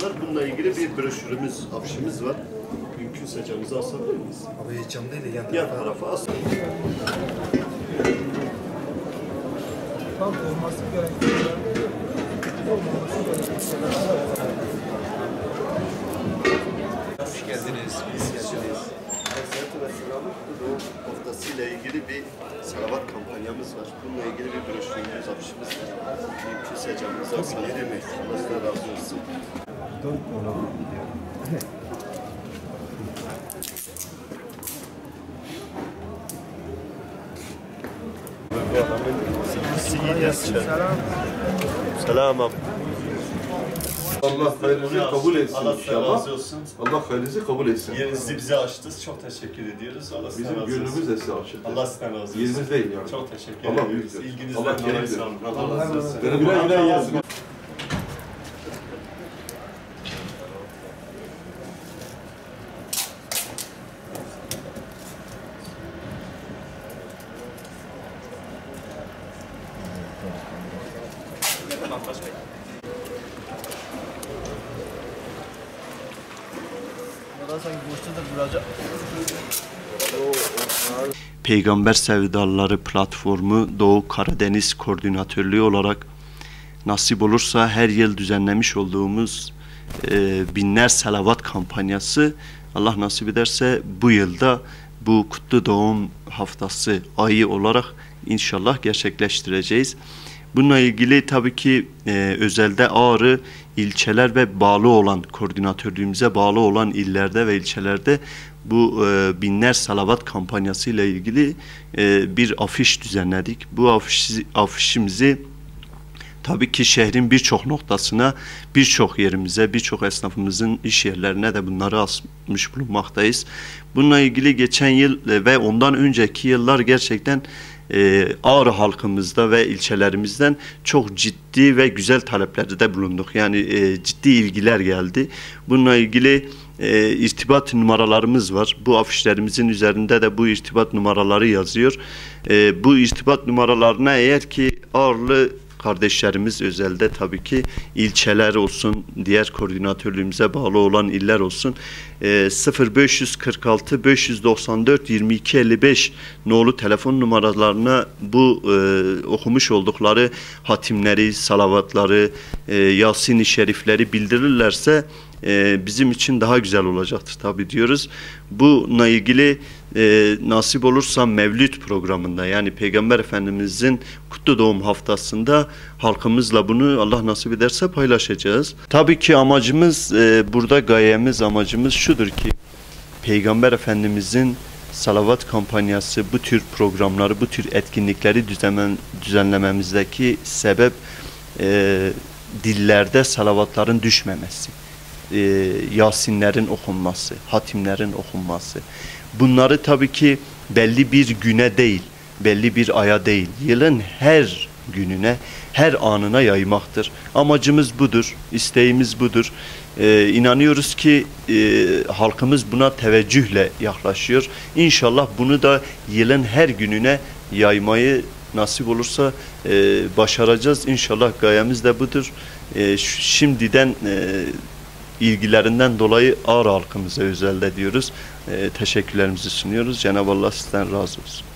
var. Bununla ilgili bir broşürümüz, afişimiz var. Mümkünse camımızı asabilir miyiz? Abi cam değil de Yan tarafa as. Tam olması gerekiyor. Hoş geldiniz. Aleyhisselatü Vesselam'ın doğum haftasıyla ilgili bir salavat kampanyamız var. Bununla ilgili bir broşürümüz, afişimiz var. Mümkünse camımızı asabilir miyiz? Allah size razı olsun. Bu adamın Selam abi. Allah hayrınızı kabul etsin Allah size inşallah. razı olsun. Allah hayrınızı kabul etsin. Yerinizi bize açtınız. Çok teşekkür ediyoruz. Allah sizden Bizim razı olsun. gönlümüz de size açık. Allah sizden razı olsun. Yerimiz değil yani. Çok teşekkür Allah ediyoruz. büyüktür. İlginizden Allah dolayı kerimdir. sağ olun. Allah razı olsun. Güle güle yazın. Peygamber Sevdalıları Platformu Doğu Karadeniz Koordinatörlüğü olarak nasip olursa her yıl düzenlemiş olduğumuz binler salavat kampanyası, Allah nasip ederse bu yılda bu Kutlu Doğum Haftası ayı olarak inşallah gerçekleştireceğiz. Bununla ilgili tabii ki özelde Ağrı ilçeler ve bağlı olan, koordinatörlüğümüze bağlı olan illerde ve ilçelerde bu binler salavat kampanyası ile ilgili bir afiş düzenledik. Bu afişimizi tabii ki şehrin birçok noktasına, birçok yerimize, birçok esnafımızın iş yerlerine de bunları asmış bulunmaktayız. Bununla ilgili geçen yıl ve ondan önceki yıllar gerçekten Ağrı halkımızda ve ilçelerimizden çok ciddi ve güzel taleplerde de bulunduk. Yani ciddi ilgiler geldi. Bununla ilgili irtibat numaralarımız var. Bu afişlerimizin üzerinde de bu irtibat numaraları yazıyor. Bu irtibat numaralarına eğer ki Ağrılı kardeşlerimiz özelde tabii ki ilçeler olsun, diğer koordinatörlüğümüze bağlı olan iller olsun 0546 594 2255 nolu telefon numaralarına bu okumuş oldukları hatimleri, salavatları, Yasin-i Şerifleri bildirirlerse bizim için daha güzel olacaktır tabii diyoruz. Bununla ilgili nasip olursa Mevlid programında, yani Peygamber Efendimizin Kutlu Doğum Haftası'nda halkımızla bunu Allah nasip ederse paylaşacağız. Tabii ki amacımız, burada gayemiz, amacımız şudur ki Peygamber Efendimizin salavat kampanyası, bu tür programları, bu tür etkinlikleri düzenlememizdeki sebep dillerde salavatların düşmemesi. Yasinlerin okunması, hatimlerin okunması. Bunları tabii ki belli bir güne değil, belli bir aya değil, yılın her gününe, her anına yaymaktır. Amacımız budur, isteğimiz budur. İnanıyoruz ki halkımız buna teveccühle yaklaşıyor. İnşallah bunu da yılın her gününe yaymayı nasip olursa başaracağız. İnşallah gayemiz de budur. Şimdiden ilgilerinden dolayı Ağrı halkımıza özelde diyoruz. Teşekkürlerimizi sunuyoruz. Cenab-ı Allah sizden razı olsun.